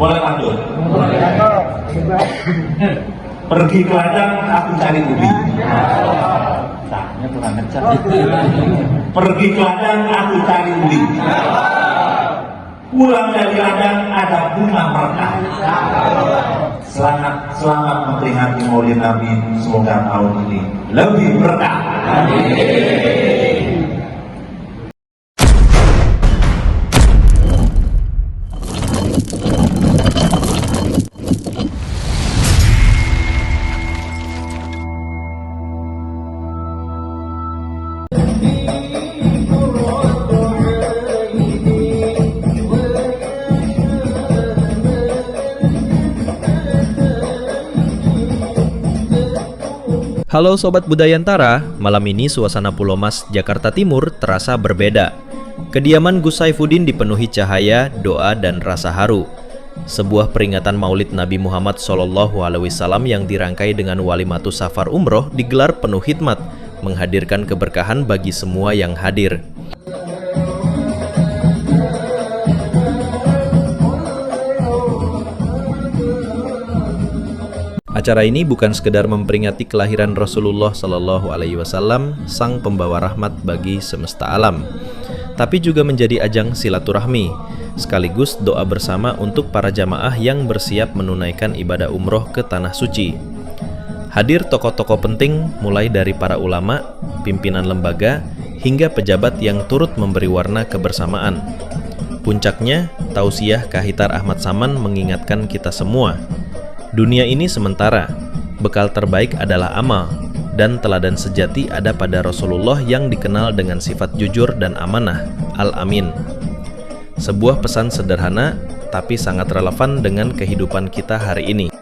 Boleh lanjut? Pergi ke ladang, aku cari ubi. Tanya kurang ngecek. Pergi ke ladang, aku cari ubi. Pulang dari ladang ada bunga merekah. Selamat memperingati Maulid Nabi. Semoga tahun ini lebih berkah. Halo Sobat Budayantara, malam ini suasana Pulau Mas, Jakarta Timur terasa berbeda. Kediaman Gus Saifuddin dipenuhi cahaya, doa, dan rasa haru. Sebuah peringatan Maulid Nabi Muhammad SAW yang dirangkai dengan Walimatus Safar Umroh digelar penuh hikmat, menghadirkan keberkahan bagi semua yang hadir. Acara ini bukan sekedar memperingati kelahiran Rasulullah SAW, sang pembawa rahmat bagi semesta alam, tapi juga menjadi ajang silaturahmi, sekaligus doa bersama untuk para jamaah yang bersiap menunaikan ibadah umroh ke Tanah Suci. Hadir tokoh-tokoh penting mulai dari para ulama, pimpinan lembaga, hingga pejabat yang turut memberi warna kebersamaan. Puncaknya, tausiah Kahitar Ahmad Saman mengingatkan kita semua, dunia ini sementara, bekal terbaik adalah amal, dan teladan sejati ada pada Rasulullah yang dikenal dengan sifat jujur dan amanah, Al-Amin. Sebuah pesan sederhana, tapi sangat relevan dengan kehidupan kita hari ini.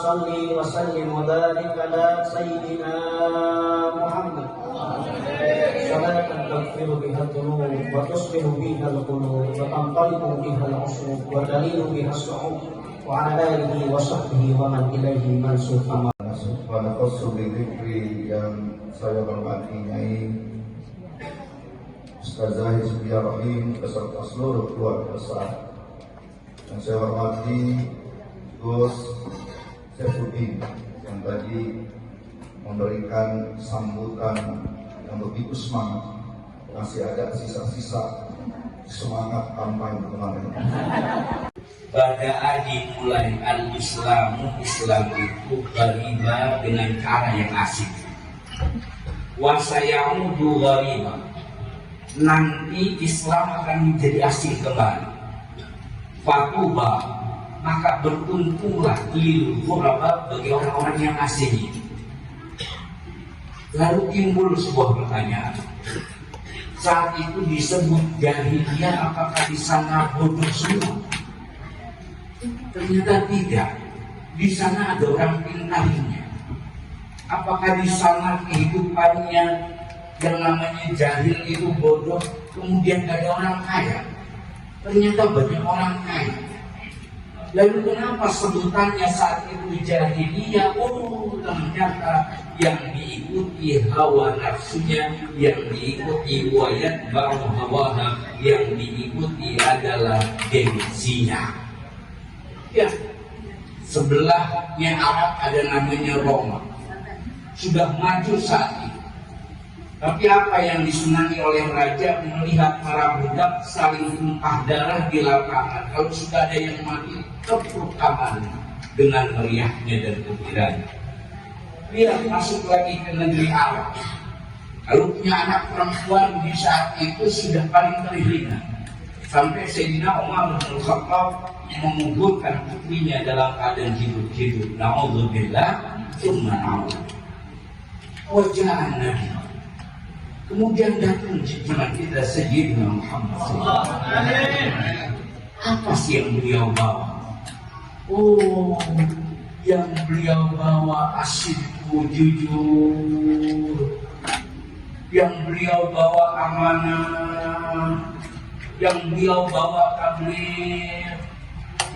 صل وسلم وبارك على سيدنا محمد صلاة تغفر بها الذنوب وتصلح بها القلوب وتنطلق بها العصور وتلين بها الصعوب وعلى آله وصحبه ومن إليه منسوب. Pada khusus dikri yang saya hormati Nyai Ustazah Hizbiyah Rahim beserta seluruh keluarga besar, dan saya hormati Gus Saifuddin yang tadi memberikan sambutan yang begitu semangat. Masih ada sisa-sisa semangat kampanye kemarin. Pada dimulai Islam itu ghariba dengan cara yang asing. Wasayaudu ghariba, nanti Islam akan menjadi asing kembali. Fatuba, maka beruntunglah lil ghuraba bagi orang-orang yang asing ini. Lalu timbul sebuah pertanyaan. Saat itu disebut jahiliyah, apakah di sana bodoh semua? Ternyata tidak. Di sana ada orang pintarnya. Apakah di sana kehidupannya yang namanya jahil itu bodoh, kemudian gak ada orang kaya? Ternyata banyak orang kaya. Lalu kenapa sebutannya saat itu jahiliyah? Oh, ternyata yang diikuti hawa nafsunya, yang diikuti wayat baru hawaha, yang diikuti adalah gengsinya. Ya, sebelahnya Arab ada namanya Roma, sudah maju saat itu. Tapi apa yang disenangi oleh raja melihat para budak saling tumpah darah di lapangan. Kalau sudah ada yang mati, kepruk kamarnya dengan meriahnya dan gembiranya. Lihat masuk lagi ke negeri Arab. Kalau punya anak perempuan di saat itu sudah paling terhina. Sampai Sayyidina Umar bin Khattab menguburkan putrinya dalam keadaan hidup-hidup. Na'udzubillah, tsumma na'udzubillah. Wajah Nabi. Kemudian datang junjungan kita Sayyidina Muhammad SAW. Apa sih yang beliau bawa? Oh, yang beliau bawa asyidku jujur, yang beliau bawa amanah, yang beliau bawa tabligh,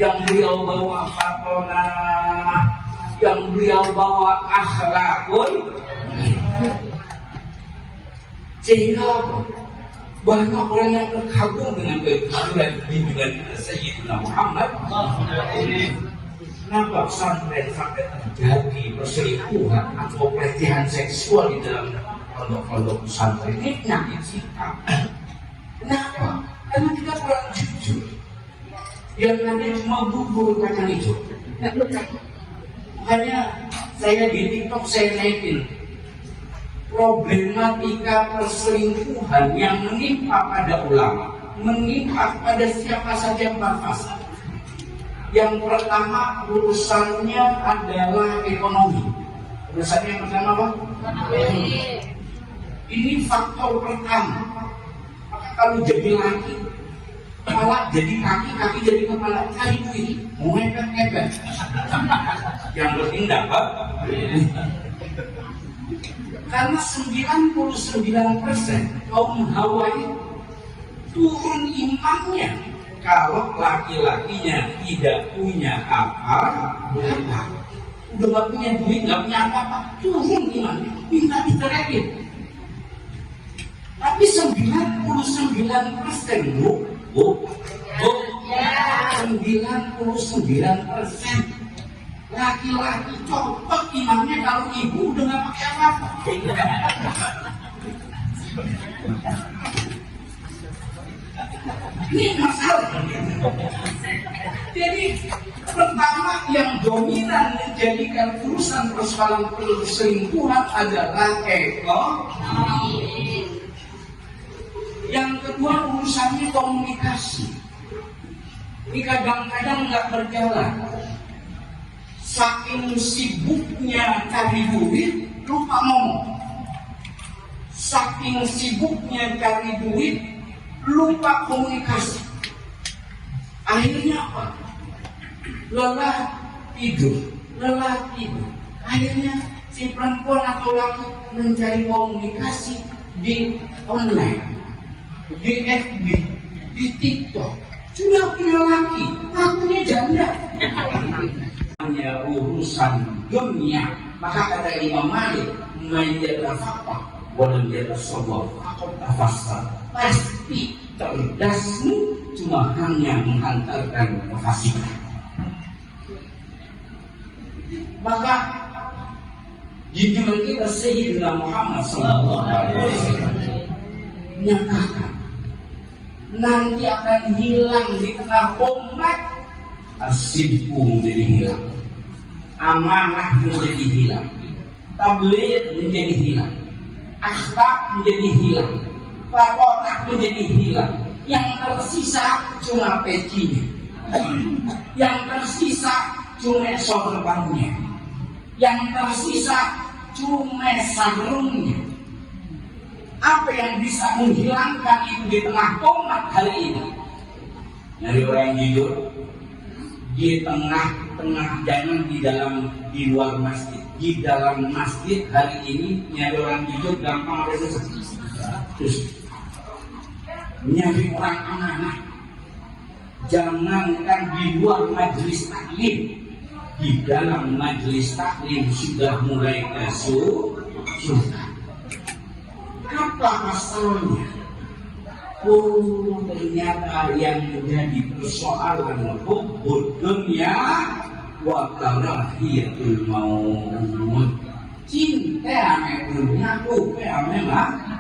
yang beliau bawa fatonah, yang beliau bawa akhlakul. Sehingga banyak orang yang terkagum dengan kejujuran bimbingan Sayyidina Muhammad. Kenapa pesantren sampai terjadi perselingkuhan atau pelecehan seksual di dalam pondok-pondok pesantren? Ini penyakit kita. Kenapa? Karena kita kurang jujur. Yang ada cuma bubur kacang hijau. Makanya saya di TikTok saya naikin problematika perselingkuhan yang menimpa pada ulama, menimpa pada siapa saja berfasa. Yang pertama urusannya adalah ekonomi. Urusannya yang pertama apa? Ini faktor pertama. Kalau jadi laki, kepala jadi kaki, kaki jadi kepala, cari duit, mau ngepet-ngepet. Yang penting dapat. Karena 99% kaum Hawaii turun imannya kalau laki-lakinya tidak punya apa-apa, udah gak punya duit, gak punya apa-apa, turun imannya, minta dicerai. Tapi 99% bu, 99% laki-laki copot imannya kalau ibu udah gak pakai apa-apa. Ini masalah. Jadi pertama yang dominan menjadikan urusan persoalan perselingkuhan adalah ekonomi. Yang kedua urusannya komunikasi. Ini kadang-kadang nggak berjalan. Saking sibuknya cari duit, lupa ngomong. Saking sibuknya cari duit, lupa komunikasi. Akhirnya apa? Lelah tidur. lelaki. Akhirnya si perempuan atau laki mencari komunikasi di online, di FB, di TikTok. Sudah punya laki, akunya janda. Hanya urusan dunia. Maka kata Imam Malik, "Mayyatafaqah walam yatasawwaf faqad tafassar." Pasti cerdasmu cuma hanya menghantarkan kefasihan. Maka junjungan kita Sayyidina Muhammad SAW menyatakan nanti akan hilang di tengah umat, as-sidqu menjadi hilang, amanah menjadi hilang, tabligh menjadi hilang, akhlak menjadi hilang, wakotak menjadi hilang. Yang tersisa cuma pecinya, yang tersisa cuma sorbannya, yang tersisa cuma sarungnya. Apa yang bisa menghilangkan itu di tengah umat hari ini? Dari orang yang jujur di tengah-tengah, jangan di luar masjid. Di dalam masjid hari ini nyari orang jujur gampang, ada terus nyari orang amanah. Jangankan di luar majelis taklim, di dalam majelis taklim sudah mulai kesulitan. Apa masalahnya? Oh, ternyata yang menjadi persoalan hubbud dunya wa karahiyatul maut. Cinta ame dunia, ame mati.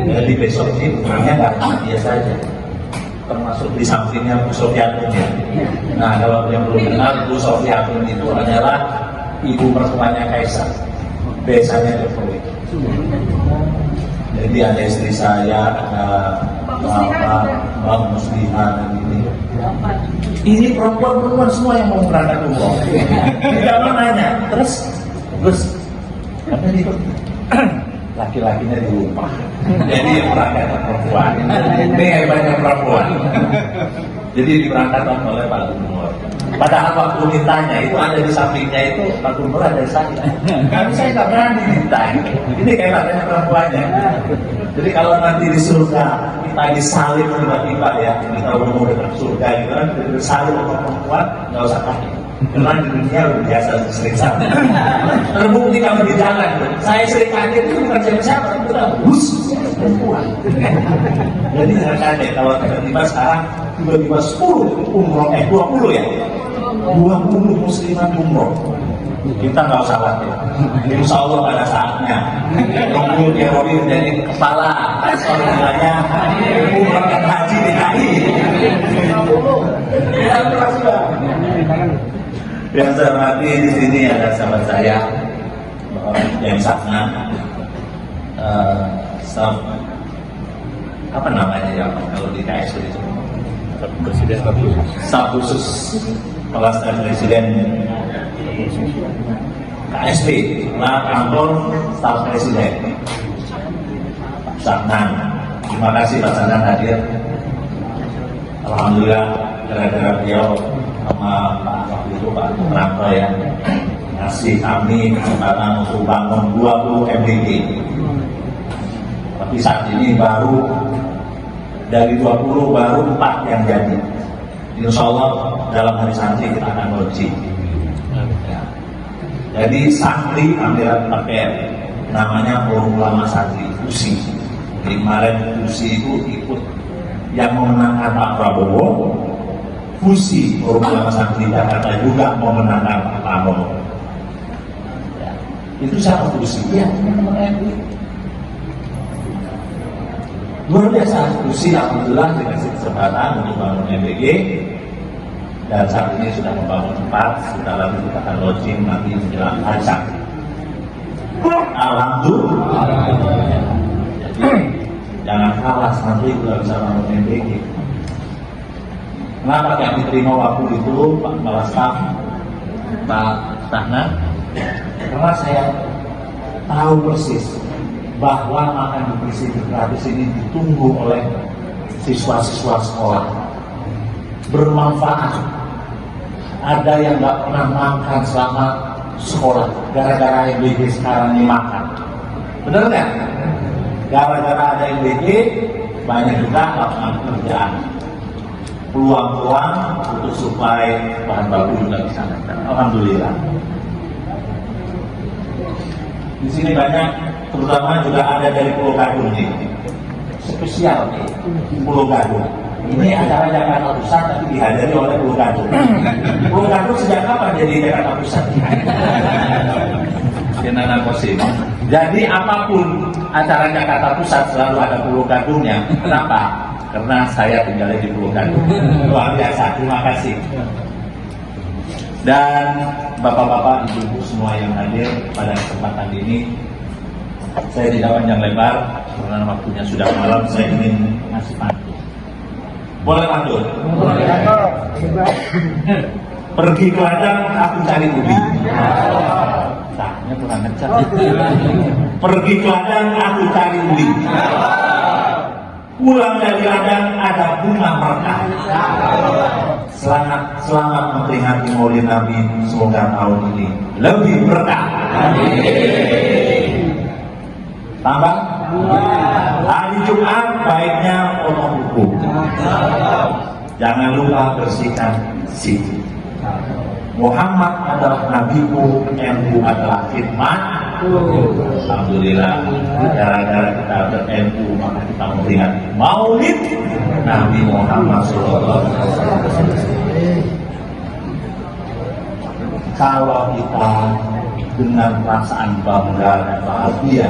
Jadi besok ini bukannya nggak biasa saja, termasuk di sampingnya Bu Sofiatun ya. Nah, kalau yang belum kenal, Bu Sofiatun itu adalah ibu mertuanya Kaisar, besanya Jokowi. Jadi ada istri saya, ada Bang Muslihat dan ini. Ini perempuan semua yang mau berangkat umroh. Tidak mau nanya, terus karena itu laki-lakinya dilupa. Jadi yang berangkat perempuan. Ini hebatnya perempuan. Jadi diberangkatkan oleh Pak Gubernur. Padahal waktu ditanya itu ada di sampingnya itu Pak Gubernur, ada saya. Kami saya nggak berani ditanya. Ini kayak katanya perempuannya. Jadi kalau nanti di surga kita disalib tiba-tiba ya, kita udah mau dekat surga gitu kan, disalib oleh perempuan, nggak usah takut. Karena di dunia udah biasa sering salib. Terbukti kalau di jalan, saya sering kaget itu bukan siapa-siapa, itu bus perempuan. Jadi jangan kaget kalau tiba-tiba sekarang tiba-tiba 10 umroh 20 ya, 20 musliman umroh. Kita nggak usah khawatir. Insya Allah pada saatnya Rokul Kerori menjadi kepala sekolahnya umroh dan haji DKI. Yang saya hormati di sini ada sahabat saya yang Sakna, staf apa namanya ya kalau di KSP itu Presiden staf khusus kepala staf presiden KSP, kantor staf presiden Pak Saknan. Terima kasih Pak Saknan hadir. Alhamdulillah gara-gara beliau sama Pak waktu itu Pak Pranto ya ngasih kami kesempatan untuk bangun 20 MDG. Tapi saat ini baru dari 20 baru 4 yang jadi. Insya Allah dalam hari santri kita akan launching. Jadi santri ambilan pakai namanya Forum Ulama Santri FUSI. Jadi kemarin FUSI itu ikut yang memenangkan Pak Prabowo. FUSI Forum Ulama Santri Jakarta juga memenangkan Pak Prabowo. Itu siapa FUSI? Ya, teman-teman MUI. Luar biasa, FUSI alhamdulillah dikasih kesempatan untuk bangun MBG. Dan saat ini sudah membangun tempat, sebentar lagi kita akan launching nanti menjelang Hajar. Alhamdulillah. Jadi jangan kalah, nanti juga bisa bangun MBG. Kenapa yang diterima waktu itu Pak Kepala Staf Pak Tahna? Karena saya tahu persis bahwa makan nutrisi gratis ini ditunggu oleh siswa-siswa sekolah, bermanfaat. ada yang nggak pernah makan selama sekolah gara-gara MBG sekarang ini makan. Bener nggak? Gara-gara ada MBG banyak juga lapangan pekerjaan. Peluang-peluang untuk supaya bahan baku juga bisa naik. Alhamdulillah. Di sini banyak, terutama juga ada dari Pulau Gadung nih. Spesial nih, Pulau Gadung. Ini acara Jakarta Pusat tapi dihadiri oleh Pulau Gadung. Pulau Gadung sejak kapan jadi Jakarta Pusat? Jadi apapun acara Jakarta Pusat selalu ada Pulau Gadungnya. Kenapa? Karena saya tinggalnya di Pulau Gadung. Luar biasa, terima kasih. Dan bapak-bapak, ibu-ibu semua yang hadir pada kesempatan ini, saya tidak panjang lebar karena waktunya sudah malam. Saya ingin ngasih pantun. Boleh pantun? Pergi ke ladang, aku cari ubi. Tanya kurang ngecat. Pergi ke ladang, aku cari ubi. Pulang dari ladang ada bunga merah. Selamat memperingati Maulid Nabi, semoga tahun ini lebih berkah. Tambah? Hari Jumat baiknya potong kuku. Jangan lupa bersihkan sisi. Muhammad adalah nabiku, NU adalah khidmat. Alhamdulillah, gara-gara kita ber-NU maka kita memperingati Maulid Nabi Muhammad SAW. Kalau kita dengan perasaan bangga dan bahagia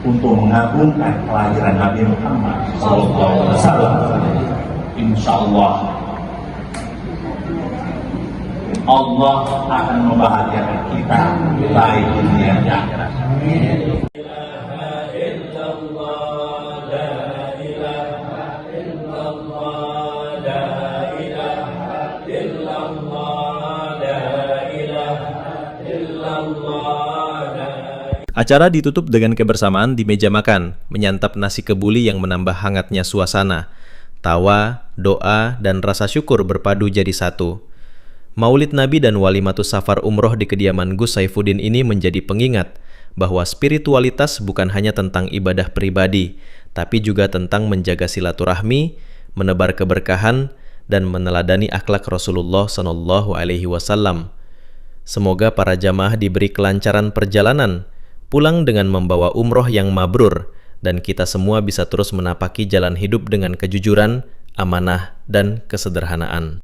untuk mengagungkan kelahiran Nabi Muhammad SAW, insya Allah Allah akan membahagiakan kita baik dunia dan akhirat. Acara ditutup dengan kebersamaan di meja makan, menyantap nasi kebuli yang menambah hangatnya suasana. Tawa, doa, dan rasa syukur berpadu jadi satu. Maulid Nabi dan Walimatus Safar Umroh di kediaman Gus Saifuddin ini menjadi pengingat bahwa spiritualitas bukan hanya tentang ibadah pribadi, tapi juga tentang menjaga silaturahmi, menebar keberkahan, dan meneladani akhlak Rasulullah SAW. Semoga para jamaah diberi kelancaran perjalanan, pulang dengan membawa umroh yang mabrur, dan kita semua bisa terus menapaki jalan hidup dengan kejujuran, amanah, dan kesederhanaan.